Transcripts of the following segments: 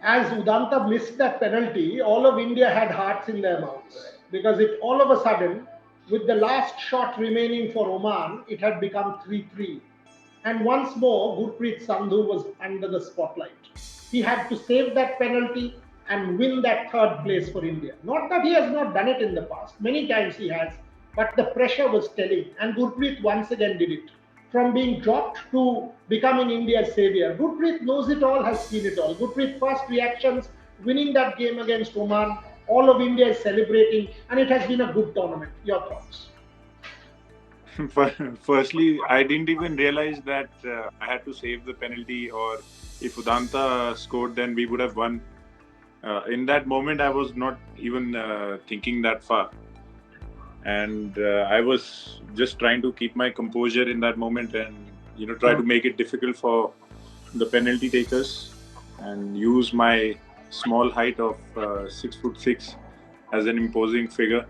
As Udanta missed that penalty, all of India had hearts in their mouths because it all of a sudden, with the last shot remaining for Oman, it had become 3-3. And once more, Gurpreet Sandhu was under the spotlight. He had to save that penalty and win that third place for India. Not that he has not done it in the past, many times he has, but the pressure was telling, and Gurpreet once again did it. From being dropped to becoming India's savior. Gurpreet knows it all, has seen it all. Gurpreet first reactions, winning that game against Oman, all of India is celebrating, and it has been a good tournament. Your thoughts? Firstly, I didn't even realize that I had to save the penalty, or if Udanta scored, then we would have won. In that moment, I was not even thinking that far. And I was just trying to keep my composure in that moment and, try to make it difficult for the penalty takers and use my small height of 6'6" as an imposing figure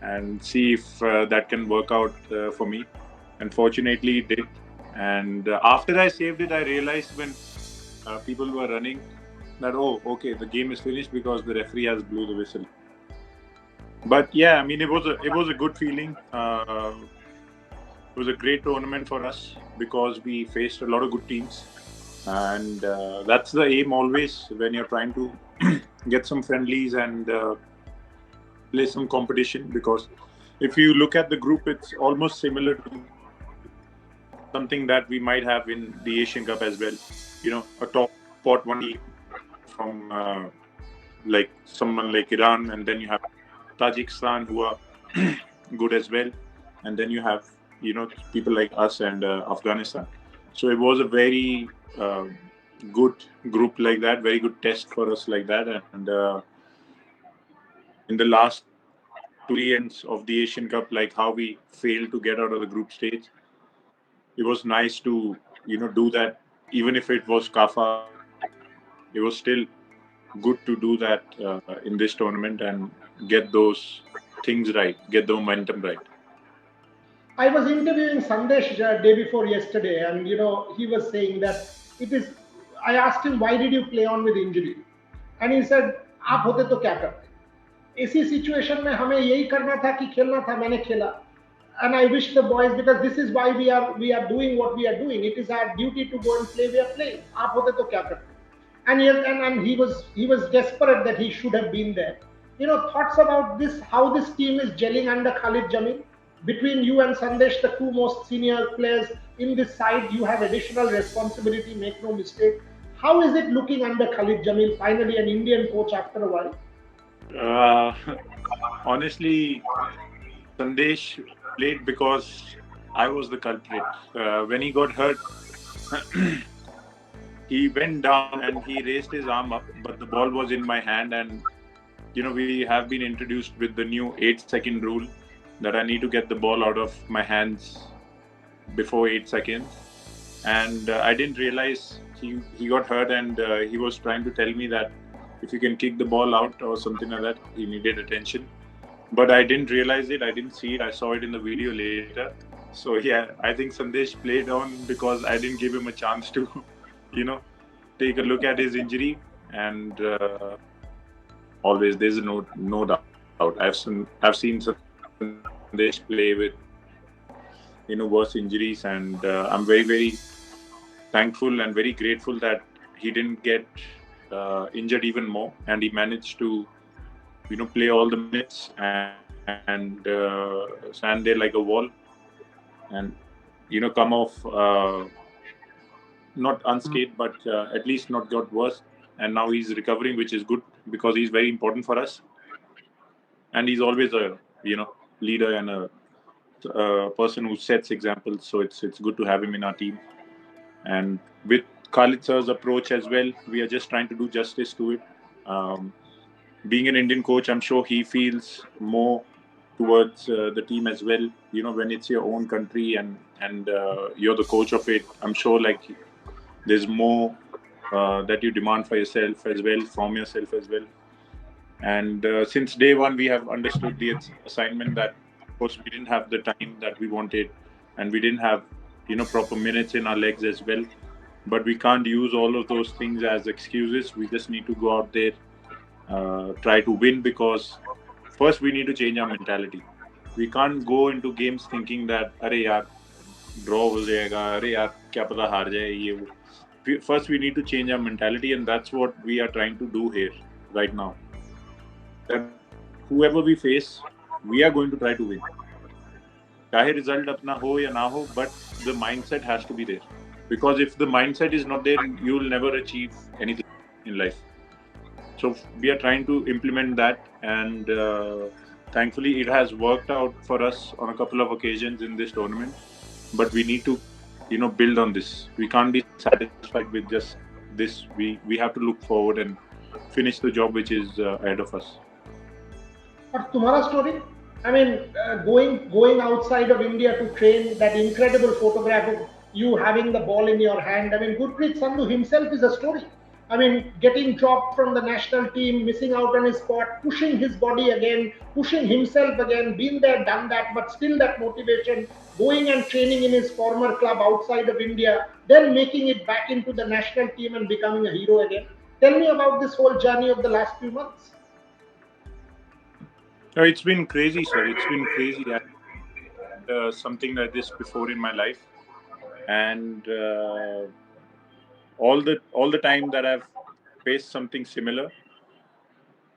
and see if that can work out for me. And fortunately, it did. And after I saved it, I realized when people were running that, oh, okay, the game is finished because the referee has blew the whistle. But yeah, I mean, it was a good feeling. It was a great tournament for us because we faced a lot of good teams, and that's the aim always when you're trying to get some friendlies and play some competition. Because if you look at the group, it's almost similar to something that we might have in the Asian Cup as well. A top spot one team from like someone like Iran, and then you have Tajikistan who are good as well, and then you have people like us and Afghanistan. So it was a very good group like that, very good test for us like that, and in the last two ends of the Asian Cup, like how we failed to get out of the group stage, it was nice to do that. Even if it was CAFA, it was still good to do that in this tournament and get those things right, get the momentum right. I was interviewing Sandesh day before yesterday, and he was saying that it is. I asked him why did you play on with injury, and he said आप होते तो क्या करते ऐसी situation में हमें यही करना था कि खेलना था मैंने खेला and I wish the boys because this is why we are doing what we are doing. It is our duty to go and play. We are playing. आप होते तो क्या करते and yes, and he was desperate that he should have been there. Thoughts about this, how this team is gelling under Khalid Jamil. Between you and Sandesh, the two most senior players in this side, you have additional responsibility, make no mistake. How is it looking under Khalid Jamil, finally an Indian coach after a while? Uh, Honestly, Sandesh played because I was the culprit. When he got hurt, he went down and he raised his arm up, but the ball was in my hand. And we have been introduced with the new 8-second rule that I need to get the ball out of my hands before 8 seconds. And I didn't realize he got hurt, and he was trying to tell me that if you can kick the ball out or something like that, he needed attention. But I didn't realize it. I didn't see it. I saw it in the video later. So yeah, I think Sandesh played on because I didn't give him a chance to, you know, take a look at his injury. And always there's no doubt. I've seen Sandesh play with worse injuries, and I'm very thankful and very grateful that he didn't get injured even more, and he managed to play all the minutes and stand there like a wall and come off not unscathed, but at least not got worse. And now he's recovering, which is good because he's very important for us, and he's always a leader and a person who sets examples. So it's good to have him in our team. And with Khalid sir's approach as well, we are just trying to do justice to it. Being an Indian coach, I'm sure he feels more towards the team as well. When it's your own country and you're the coach of it, I'm sure like there's more that you demand for yourself as well, from yourself as well. And since day one, we have understood the assignment that, of course, we didn't have the time that we wanted, and we didn't have proper minutes in our legs as well. but we can't use all of those things as excuses. We just need to go out there, try to win, because first we need to change our mentality. We can't go into games thinking that अरे यार draw हो जाएगा, अरे यार क्या पता हार जाए ये वो. First we need to change our mentality, and that's what we are trying to do here right now. That whoever we face, we are going to try to win. चाहे result अपना हो या ना हो, but the mindset has to be there. Because if the mindset is not there, you will never achieve anything in life. So we are trying to implement that, and thankfully it has worked out for us on a couple of occasions in this tournament. But we need to, build on this. We can't be satisfied with just this. We have to look forward and finish the job which is ahead of us. But तुम्हारा story? I mean, going outside of India to train, that incredible photograph of you having the ball in your hand. I mean, Gurpreet Sandhu himself is a story. I mean, getting dropped from the national team, missing out on his spot, pushing his body again, pushing himself again, been there, done that, but still that motivation, going and training in his former club outside of India, then making it back into the national team and becoming a hero again. Tell me about this whole journey of the last few months. It's been crazy, sir. It's been crazy. I had something like this before in my life, and all the time that I've faced something similar,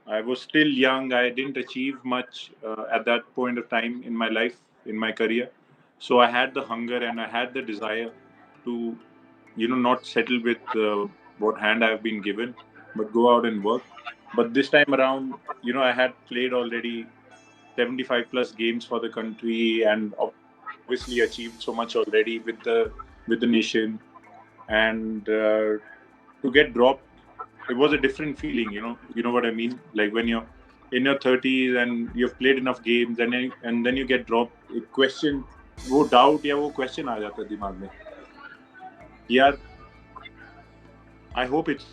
I was still young. I didn't achieve much at that point of time in my life, in my career. So I had the hunger and I had the desire to, not settle with what hand I've been given, but go out and work. But this time around, I had played already 75 plus games for the country, and obviously achieved so much already with the nation. And to get dropped, it was a different feeling. You know what I mean. Like when you're in your 30s and you've played enough games, and then you get dropped. A question, वो doubt या वो question आ जाता है दिमाग में. यार, I hope it's.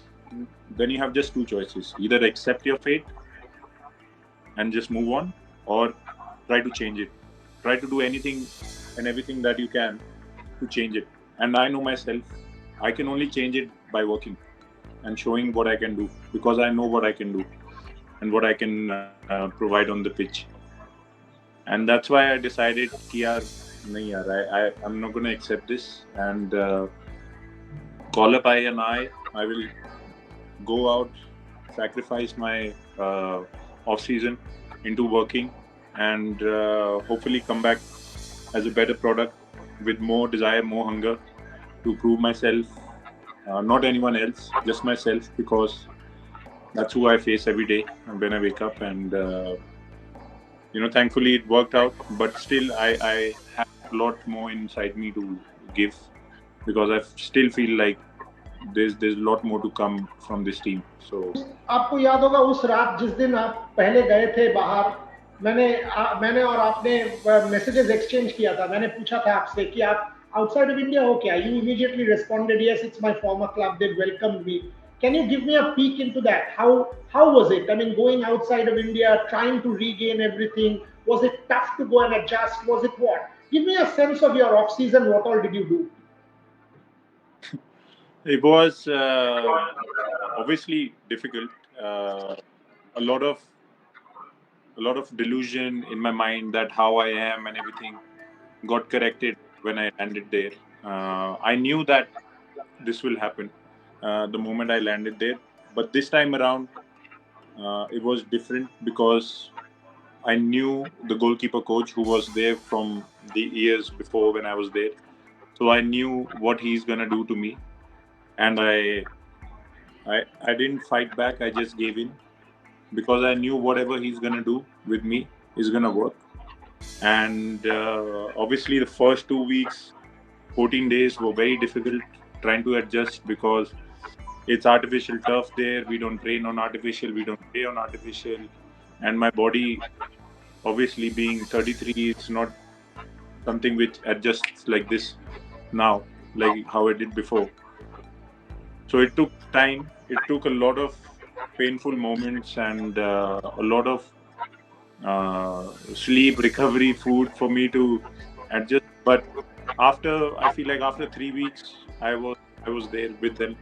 Then you have just two choices: either accept your fate and just move on, or try to change it. Try to do anything and everything that you can to change it. And I know myself, I can only change it by working and showing what I can do, because I know what I can do and what I can provide on the pitch. And that's why I decided कि यार नहीं यार, I'm not going to accept this, and call up I will go out, sacrifice my off season into working, and hopefully come back as a better product with more desire, more hunger to prove myself. Not anyone else, just myself, because that's who I face every day when I wake up. And thankfully it worked out, but still I have a lot more inside me to give, because I still feel like there's a lot more to come from this team. So आपको याद होगा उस रात जिस दिन आप पहले गए थे बाहर, मैंने और आपने मैसेजेस एक्सचेंज किया था. मैंने पूछा था आपसे कि आप outside of India हो क्या? You immediately responded, yes, it's my former club, they welcomed me. Can you give me a peek into that? How was it? I mean, going outside of India, trying to regain everything, was it tough to go and adjust? Was it what? Give me a sense of your off season. What all did you do? it was obviously difficult. A lot of delusion in my mind that how I am and everything got corrected when I landed there. I knew that this will happen the moment I landed there, but this time around it was different, because I knew the goalkeeper coach who was there from the years before when I was there. So I knew what he's gonna do to me, and I didn't fight back. I just gave in, because I knew whatever he's gonna do with me is gonna work. And obviously the first 2 weeks, 14 days were very difficult trying to adjust, because it's artificial turf there. We don't train on artificial, we don't play on artificial, and my body, obviously being 33, it's not something which adjusts like this now, like how I did before. So it took time. It took a lot of painful moments and a lot of sleep, recovery, food for me to adjust. But I feel like after 3 weeks, I was I was there with them,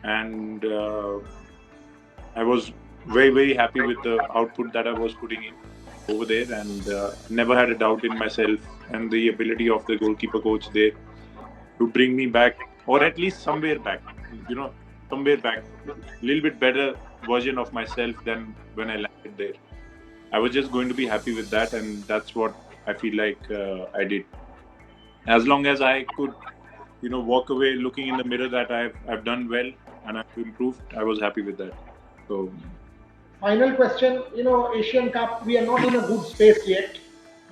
and I was very, very happy with the output that I was putting in over there, and never had a doubt in myself and the ability of the goalkeeper coach there to bring me back, or at least somewhere back, somewhere back, a little bit better version of myself than when I landed there. I was just going to be happy with that, and that's what I feel like I did. As long as I could, walk away looking in the mirror that I've done well and I've improved, I was happy with that. So Final question, Asian Cup, we are not in a good space yet,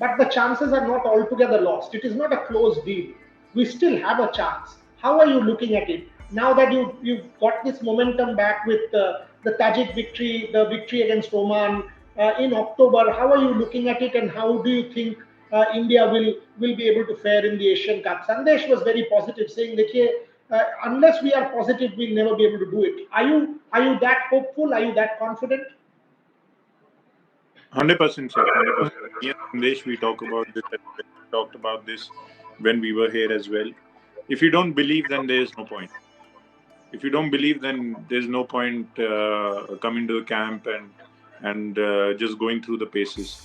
but the chances are not altogether lost. It is not a closed deal. We still have a chance. How are you looking at it? Now that you've got this momentum back with the Tajik victory, the victory against Oman in October, how are you looking at it, and how do you think India will be able to fare in the Asian Cup? Sandesh was very positive, saying that unless we are positive, we'll never be able to do it. Are you that hopeful? Are you that confident? 100%, sir, 100%. Yes, Sandesh, we talk about this. We talked about this when we were here as well. If you don't believe, then there is no point. If you don't believe, then there's no point coming to the camp and just going through the paces,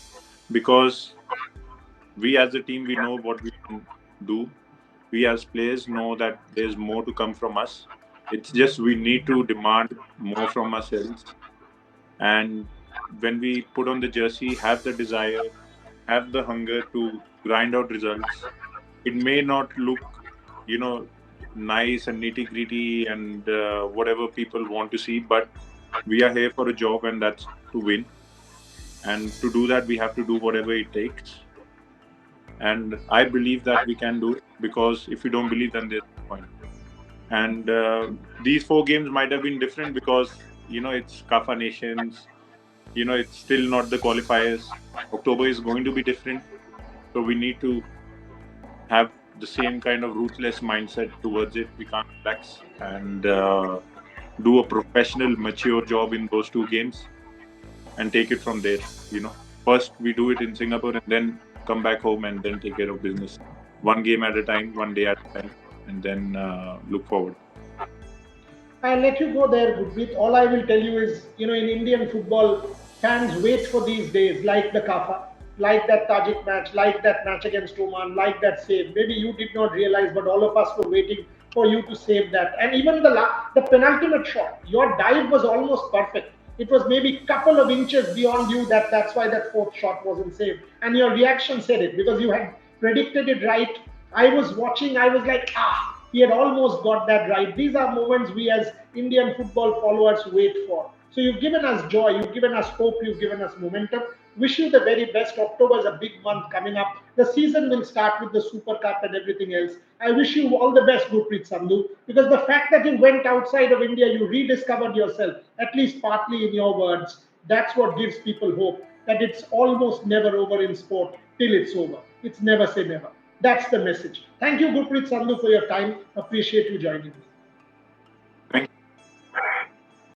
because we as a team, we know what we can do. We as players know that there's more to come from us. It's just we need to demand more from ourselves, and when we put on the jersey, have the desire, have the hunger to grind out results. It may not look, you know, nice and nitty gritty and whatever people want to see, but we are here for a job, and that's to win. And to do that, we have to do whatever it takes. And I believe that we can do it, because if you don't believe, then there's no point. And these 4 games might have been different because, it's CAFA nations, it's still not the qualifiers. October is going to be different. So we need to have the same kind of ruthless mindset towards it. We can't relax and do a professional, mature job in those 2 games and take it from there. First we do it in Singapore and then come back home and then take care of business. 1 game at a time, 1 day at a time, and then look forward. I'll let you go there, Gurpreet. All I will tell you is, in Indian football, fans wait for these days, like the Kafa, like that Tajik match, like that match against Oman, like that save. Maybe you did not realize, but all of us were waiting for you to save that. And even the penultimate shot, your dive was almost perfect. It was maybe a couple of inches beyond you. That's why that fourth shot wasn't saved. And your reaction said it, because you had predicted it right. I was watching, I was like, he had almost got that right. These are moments we as Indian football followers wait for. So you've given us joy, you've given us hope, you've given us momentum. Wish you the very best. October is a big month coming up. The season will start with the Super Cup and everything else. I wish you all the best, Gurpreet Sandhu, because the fact that you went outside of India, you rediscovered yourself, at least partly in your words. That's what gives people hope, that it's almost never over in sport till it's over. It's never say never. That's the message. Thank you, Gurpreet Sandhu, for your time. Appreciate you joining me.